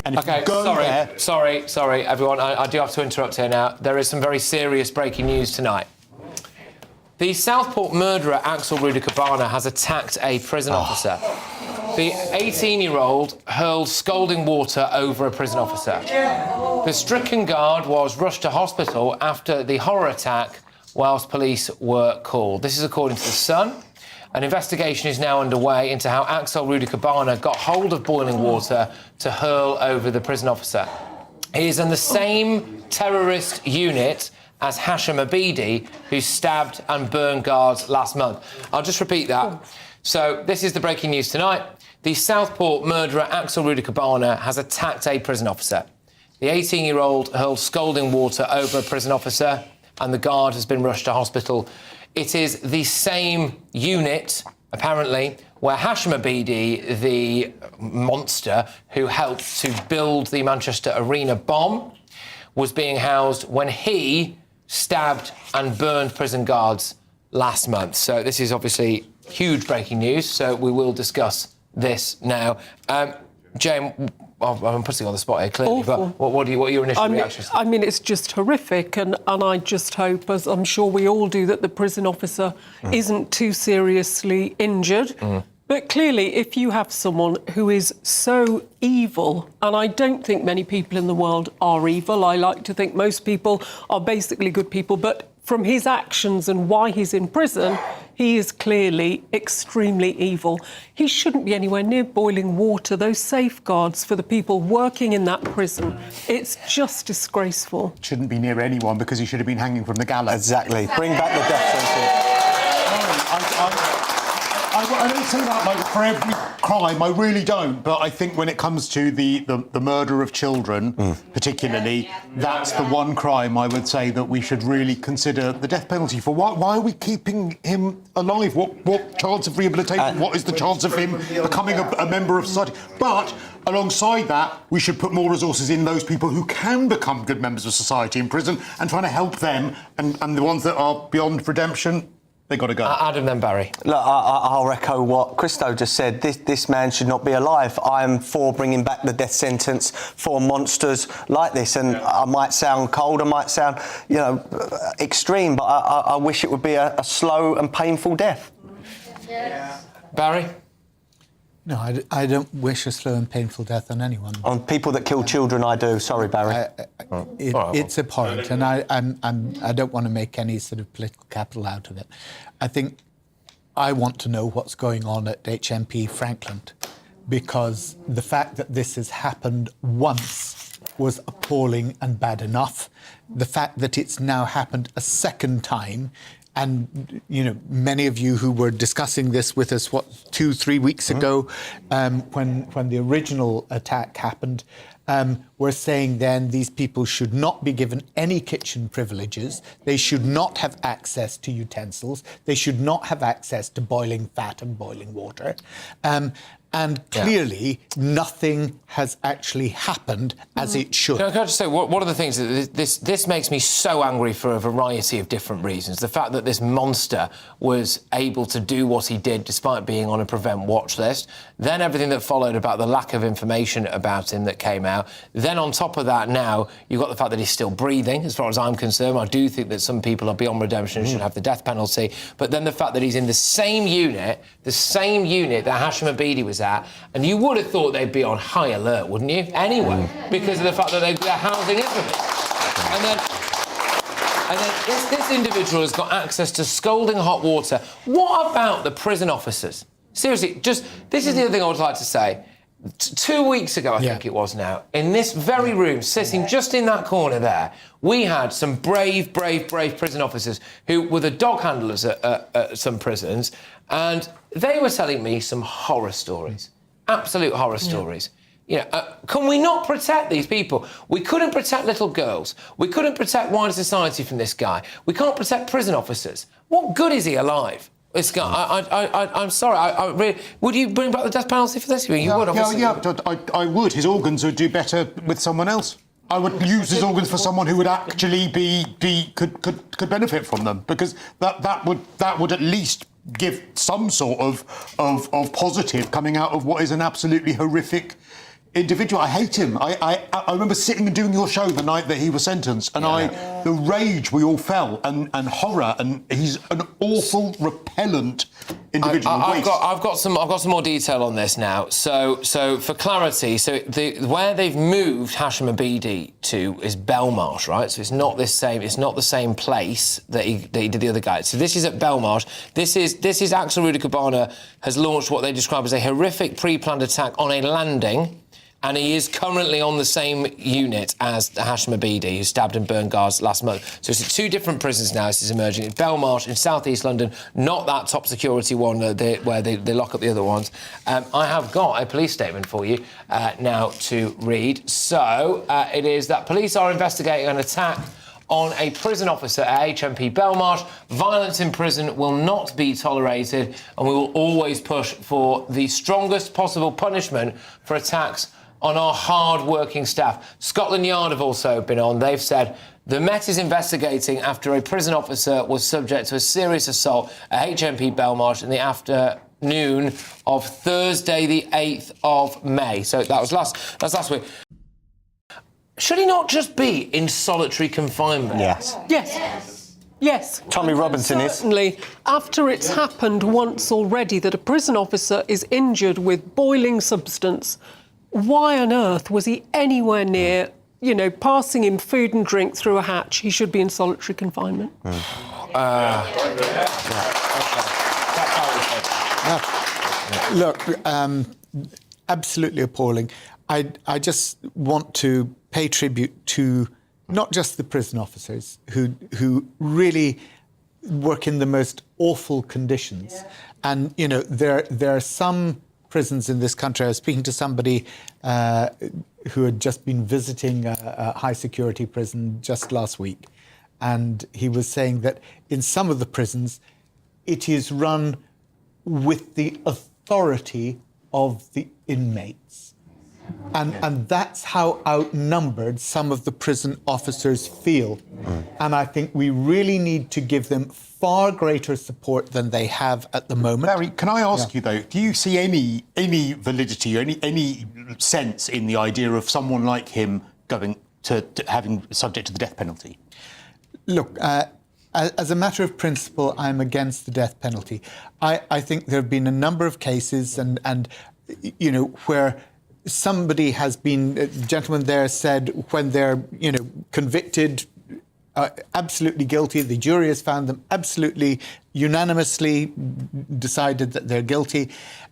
And if OK, you go sorry, everyone. I do have to interrupt here now. There is some very serious breaking news tonight. The Southport murderer, Axel Rudakubana, has attacked a prison officer. The 18-year-old hurled scalding water over a prison officer. The stricken guard was rushed to hospital after the horror attack whilst police were called. This is according to The Sun. An investigation is now underway into how Axel Rudakubana got hold of boiling water to hurl over the prison officer. He is in the same terrorist unit as Hashim Abidi, who stabbed and burned guards last month. I'll just repeat that. So this is the breaking news tonight. The Southport murderer Axel Rudakubana has attacked a prison officer. The 18-year-old hurled scalding water over a prison officer and the guard has been rushed to hospital. It is the same unit, apparently, where Hashim Abidi, the monster who helped to build the Manchester Arena bomb, was being housed when he stabbed and burned prison guards last month. So this is obviously huge breaking news, so we will discuss this now. Jane, I'm putting you on the spot here, clearly, Awful. but what are your initial reactions? I mean, it's just horrific, and I just hope, as I'm sure we all do, that the prison officer isn't too seriously injured. But clearly, if you have someone who is so evil, and I don't think many people in the world are evil, I like to think most people are basically good people, but from his actions and why he's in prison, he is clearly extremely evil. He shouldn't be anywhere near boiling water, those safeguards for the people working in that prison. It's just disgraceful. Shouldn't be near anyone because he should have been hanging from the gallows. Exactly. Bring back the death sentence. I don't say that like for every crime, I really don't. But I think when it comes to the murder of children, particularly, that's the one crime I would say that we should really consider the death penalty for. Why are we keeping him alive? What chance of rehabilitation? What is the chance of him becoming a member of society? But alongside that, we should put more resources in those people who can become good members of society in prison and trying to help them. And the ones that are beyond redemption, they've got to go. Adam, then Barry. Look, I'll echo what Christo just said. This man should not be alive. I'm for bringing back the death sentence for monsters like this. And I might sound cold, I might sound, extreme, but I wish it would be a slow and painful death. Yeah. Barry? No, I don't wish a slow and painful death on anyone. On people that kill children, I do. Sorry, Barry. It's abhorrent, and I don't want to make any sort of political capital out of it. I think I want to know what's going on at HMP Frankland, because the fact that this has happened once was appalling and bad enough. The fact that it's now happened a second time. And, many of you who were discussing this with us, 2-3 weeks ago, when the original attack happened, were saying then these people should not be given any kitchen privileges. They should not have access to utensils. They should not have access to boiling fat and boiling water. And clearly, nothing has actually happened as it should. Can I just say, one of the things that this makes me so angry for a variety of different reasons. The fact that this monster was able to do what he did despite being on a prevent watch list. Then everything that followed about the lack of information about him that came out. Then on top of that now, you've got the fact that he's still breathing, as far as I'm concerned. I do think that some people are beyond redemption and should have the death penalty. But then the fact that he's in the same unit that Hashim Abidi was at, and you would have thought they'd be on high alert, wouldn't you? Anyway, because of the fact that they're housing infamy. And then this individual has got access to scalding hot water. What about the prison officers? Seriously, this is the other thing I would like to say. 2 weeks ago, I think it was now, in this very room, sitting just in that corner there, we had some brave prison officers who were the dog handlers at some prisons, and they were telling me some horror stories, absolute horror stories. Can we not protect these people? We couldn't protect little girls. We couldn't protect wider society from this guy. We can't protect prison officers. What good is he alive? This guy, I'm sorry. Really, would you bring back the death penalty for this? You would, obviously. I would. His organs would do better with someone else. I would use his organs for someone who would actually could benefit from them, because that would at least give some sort of positive coming out of what is an absolutely horrific individual. I hate him. I remember sitting and doing your show the night that he was sentenced, and the rage we all felt, and horror, and he's an awful, repellent individual. I've got some more detail on this now. So for clarity, where they've moved Hashim Abidi to is Belmarsh, right? So it's not the same place that he did the other guy. So this is at Belmarsh. This is Axel Rudakubana has launched what they describe as a horrific pre-planned attack on a landing. And he is currently on the same unit as Hashim Abidi, who stabbed and burned guards last month. So it's 2 different prisons now. This is emerging. It's Belmarsh in South East London, not that top security one where they lock up the other ones. I have got a police statement for you now to read. So it is that police are investigating an attack on a prison officer at HMP Belmarsh. Violence in prison will not be tolerated, and we will always push for the strongest possible punishment for attacks on our hard-working staff. Scotland Yard have also been on. They've said the Met is investigating after a prison officer was subject to a serious assault at HMP Belmarsh in the afternoon of Thursday, the 8th of May. So that's last week. Should he not just be in solitary confinement? Yes. Tommy Robinson is. Certainly, after it's happened once already that a prison officer is injured with boiling substance, why on earth was he anywhere near, passing him food and drink through a hatch? He should be in solitary confinement. Look, absolutely appalling. I just want to pay tribute to not just the prison officers who really work in the most awful conditions. And, there are some prisons in this country. I was speaking to somebody who had just been visiting a high-security prison just last week, and he was saying that in some of the prisons, it is run with the authority of the inmates. And that's how outnumbered some of the prison officers feel. And I think we really need to give them far greater support than they have at the moment. Barry, can I ask you, though, do you see any validity or any sense in the idea of someone like him going to having subject to the death penalty? Look, as a matter of principle, I'm against the death penalty. I think there have been a number of cases and where somebody has been, a gentleman there said, when they're, convicted, absolutely guilty, the jury has found them absolutely unanimously decided that they're guilty.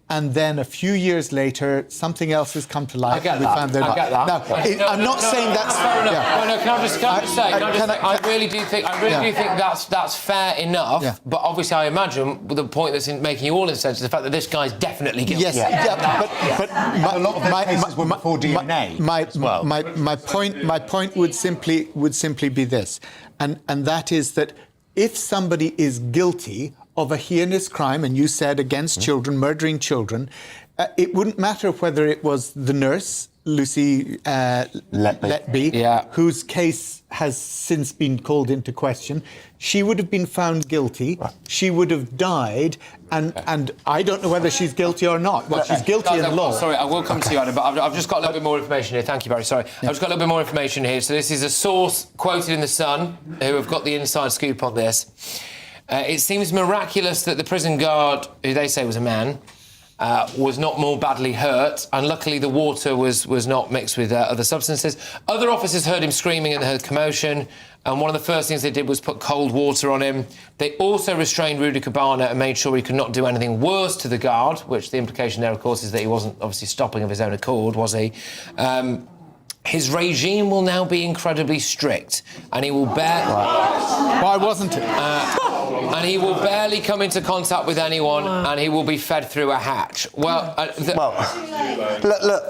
And then a few years later, something else has come to light. I get that. Now, I'm not saying that's fair enough. Yeah. No, can I just say? I really do think that's fair enough. Yeah. But obviously, I imagine the point that's making you all insensitive is the fact that this guy's definitely guilty. Yes, but a lot of those cases were before DNA as well. My point would simply be this, and that is that if somebody is guilty of a heinous crime, and you said against children, murdering children, it wouldn't matter whether it was the nurse, Lucy Letby, whose case has since been called into question. She would have been found guilty. She would have died, and I don't know whether she's guilty or not. Well, she's guilty in law. Sorry, I will come to you, Adam, but I've just got a little bit more information here. Thank you, Barry. Sorry. I've just got a little bit more information here. So this is a source quoted in The Sun, who have got the inside scoop on this. It seems miraculous that the prison guard, who they say was a man, was not more badly hurt, and luckily the water was not mixed with other substances. Other officers heard him screaming and heard commotion, and one of the first things they did was put cold water on him. They also restrained Rudakubana and made sure he could not do anything worse to the guard, which the implication there, of course, is that he wasn't obviously stopping of his own accord, was he? His regime will now be incredibly strict, and he will Why wasn't it? And he will barely come into contact with anyone, and he will be fed through a hatch. Look,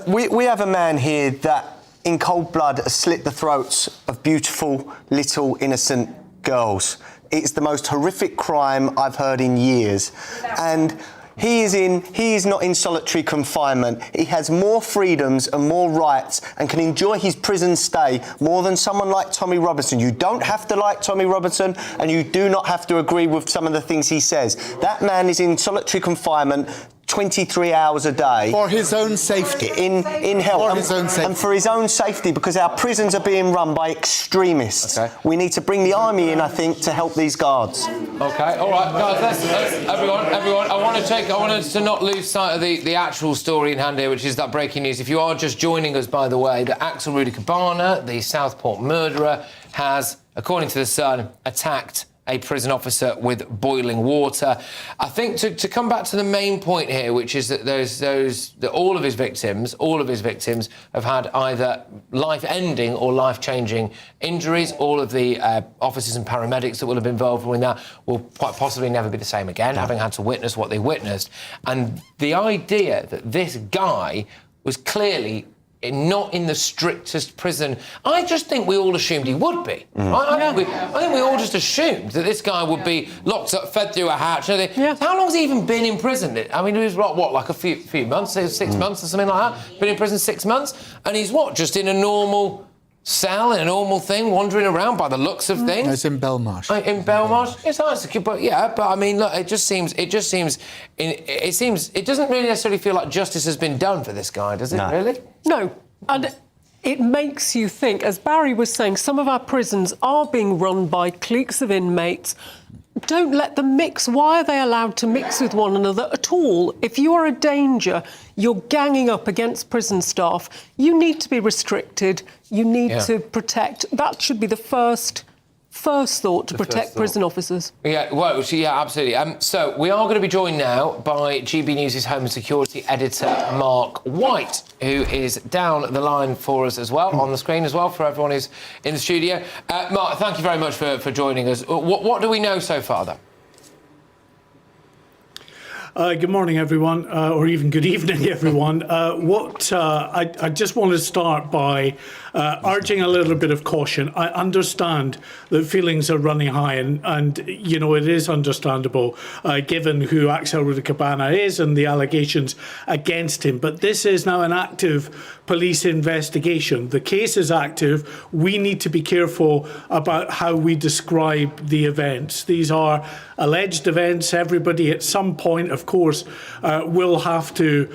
we have a man here that, in cold blood, has slit the throats of beautiful, little, innocent girls. It's the most horrific crime I've heard in years. And he is not in solitary confinement. He has more freedoms and more rights and can enjoy his prison stay more than someone like Tommy Robinson. You don't have to like Tommy Robinson, and you do not have to agree with some of the things he says. That man is in solitary confinement 23 hours a day. For his own safety. In health. For his own safety. And for his own safety, because our prisons are being run by extremists. Okay. We need to bring the army in, I think, to help these guards. Okay, all right, guys, let's everyone, I wanted to not lose sight of the actual story in hand here, which is that breaking news. If you are just joining us, by the way, that Axel Rudakubana, the Southport murderer, has, according to The Sun, attacked a prison officer with boiling water. I think to come back to the main point here, which is that that all of his victims have had either life-ending or life-changing injuries. All of the officers and paramedics that will have been involved in that will quite possibly never be the same again, having had to witness what they witnessed. And the idea that this guy was clearly not in the strictest prison. I just think we all assumed he would be. I think we all just assumed that this guy would be locked up, fed through a hatch. Yeah. How long has he even been in prison? I mean, he was what, like a few months, 6 months or something like that? Been in prison 6 months? And he's what, just in a normal cell, in a normal thing, wandering around by the looks of things? It's in Belmarsh. In Belmarsh? It's nice, but I mean, look, it doesn't really necessarily feel like justice has been done for this guy, does it, really? No, and it makes you think, as Barry was saying, some of our prisons are being run by cliques of inmates. Don't let them mix. Why are they allowed to mix with one another at all? If you are a danger, you're ganging up against prison staff, you need to be restricted, you need to protect. That should be the first thought to protect prison officers. Yeah, well, yeah, absolutely. So we are going to be joined now by GB News' Home and Security editor, Mark White, who is down the line for us as well, on the screen as well, for everyone who's in the studio. Mark, thank you very much for joining us. What do we know so far, though? Good morning, everyone, or even good evening, everyone. I just want to start by urging a little bit of caution. I understand that feelings are running high, and you know, it is understandable given who Axel Rudakubana is and the allegations against him. But this is now an active police investigation. The case is active. We need to be careful about how we describe the events. These are alleged events. Everybody at some point, of course, will have to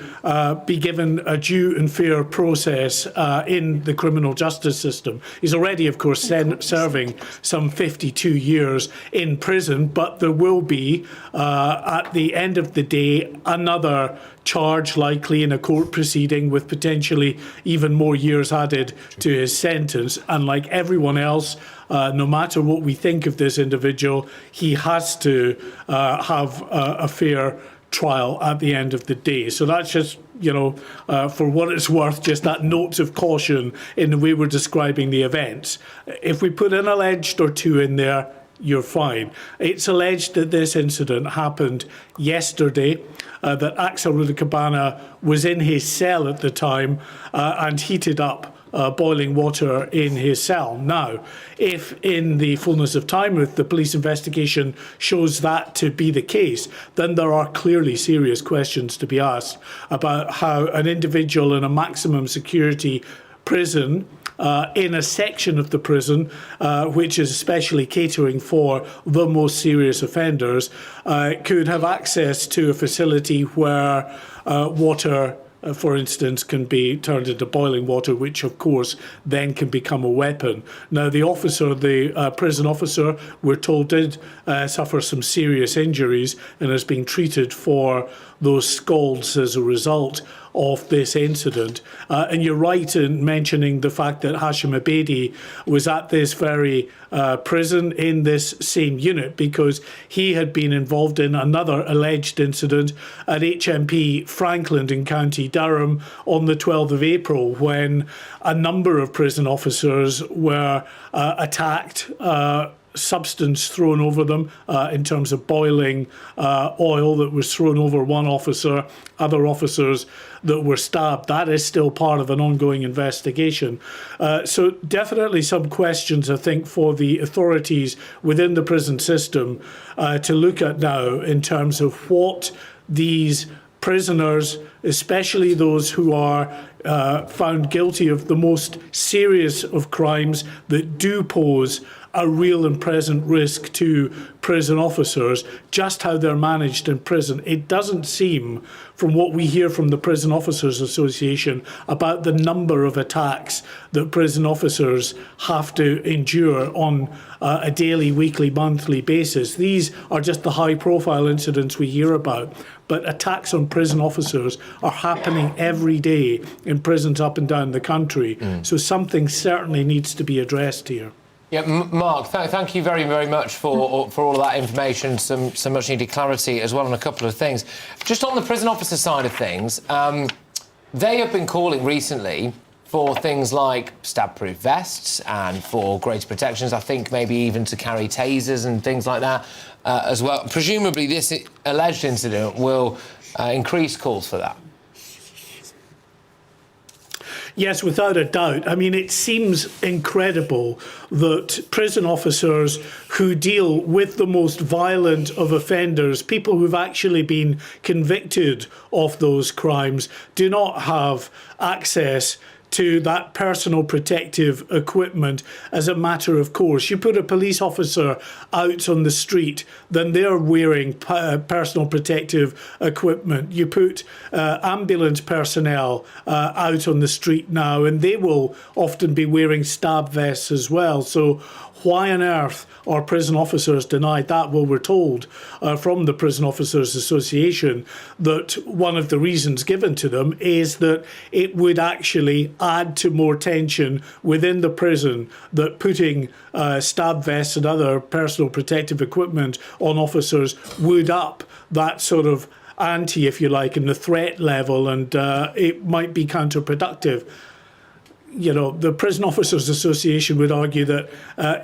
be given a due and fair process in the criminal justice system. He's already, of course, serving some 52 years in prison, but there will be, at the end of the day, another charge likely in a court proceeding with potentially even more years added to his sentence. And like everyone else, no matter what we think of this individual, he has to have a fair trial at the end of the day. So that's just, you know, for what it's worth, just that note of caution in the way we're describing the events. If we put an alleged or two in there, you're fine. It's alleged that this incident happened yesterday, that Axel Rudakubana was in his cell at the time and heated up boiling water in his cell. Now, if in the fullness of time, if the police investigation shows that to be the case, then there are clearly serious questions to be asked about how an individual in a maximum security prison, in a section of the prison which is especially catering for the most serious offenders, could have access to a facility where water, for instance, can be turned into boiling water, which of course then can become a weapon. Now, the officer, the prison officer, we're told did suffer some serious injuries and is being treated for those scalds as a result of this incident. And you're right in mentioning the fact that Hashim Abedi was at this very prison in this same unit, because he had been involved in another alleged incident at HMP Frankland in County Durham on the 12th of April, when a number of prison officers were attacked, substance thrown over them in terms of boiling oil that was thrown over one officer, other officers that were stabbed. That is still part of an ongoing investigation. So definitely some questions, I think, for the authorities within the prison system to look at now in terms of what these prisoners, especially those who are found guilty of the most serious of crimes that do pose a real and present risk to prison officers, just how they're managed in prison. It doesn't seem, from what we hear from the Prison Officers Association, about the number of attacks that prison officers have to endure on a daily, weekly, monthly basis. These are just the high-profile incidents we hear about. But attacks on prison officers are happening every day in prisons up and down the country. So something certainly needs to be addressed here. Yeah, Mark, thank you very, very much for all of that information, some much needed clarity as well on a couple of things. Just on the prison officer side of things, they have been calling recently for things like stab-proof vests and for greater protections, I think maybe even to carry tasers and things like that as well. Presumably this alleged incident will increase calls for that. Yes, without a doubt. I mean, it seems incredible that prison officers who deal with the most violent of offenders, people who've actually been convicted of those crimes, do not have access to that personal protective equipment as a matter of course. You put a police officer out on the street, then they're wearing personal protective equipment. You put ambulance personnel out on the street now, and they will often be wearing stab vests as well. So why on earth are prison officers denied that? Well, we're told from the Prison Officers Association that one of the reasons given to them is that it would actually add to more tension within the prison, that putting stab vests and other personal protective equipment on officers would up that sort of ante, if you like, in the threat level, and it might be counterproductive. You know, the Prison Officers Association would argue that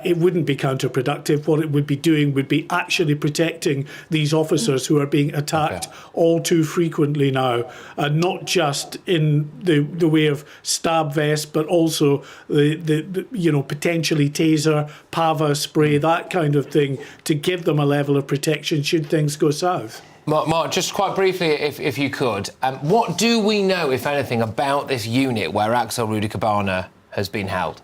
it wouldn't be counterproductive. What it would be doing would be actually protecting these officers who are being attacked all too frequently now, not just in the way of stab vests, but also the you know, potentially taser, pava spray, that kind of thing, to give them a level of protection should things go south. Mark, just quite briefly, if you could, what do we know, if anything, about this unit where Axel Rudakubana has been held?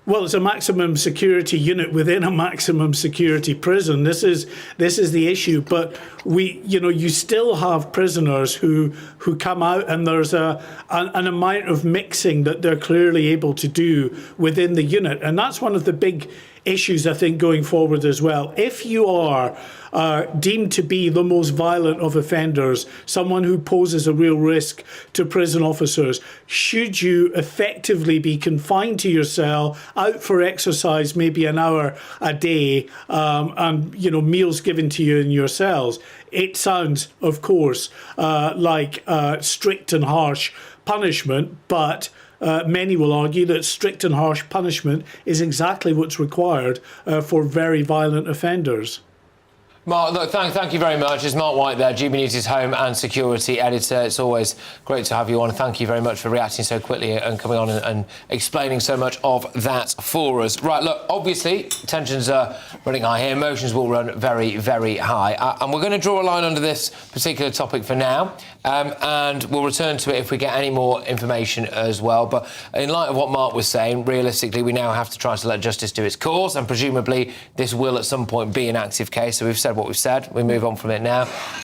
Well, it's a maximum security unit within a maximum security prison. This is the issue. But you still have prisoners who come out, and there's an amount of mixing that they're clearly able to do within the unit, and that's one of the big issues, I think, going forward as well. If you are deemed to be the most violent of offenders, someone who poses a real risk to prison officers, should you effectively be confined to your cell, out for exercise maybe an hour a day, and meals given to you in your cells? It sounds, of course, like strict and harsh punishment, but many will argue that strict and harsh punishment is exactly what's required for very violent offenders. Mark, look, thank you very much. It's Mark White there, GB News' Home and Security Editor. It's always great to have you on. Thank you very much for reacting so quickly and coming on and explaining so much of that for us. Right, look, obviously, tensions are running high here. Emotions will run very, very high. And we're going to draw a line under this particular topic for now. And we'll return to it if we get any more information as well. But in light of what Mark was saying, realistically, we now have to try to let justice do its course, and presumably this will at some point be an active case. So we've said what we've said. We move on from it now.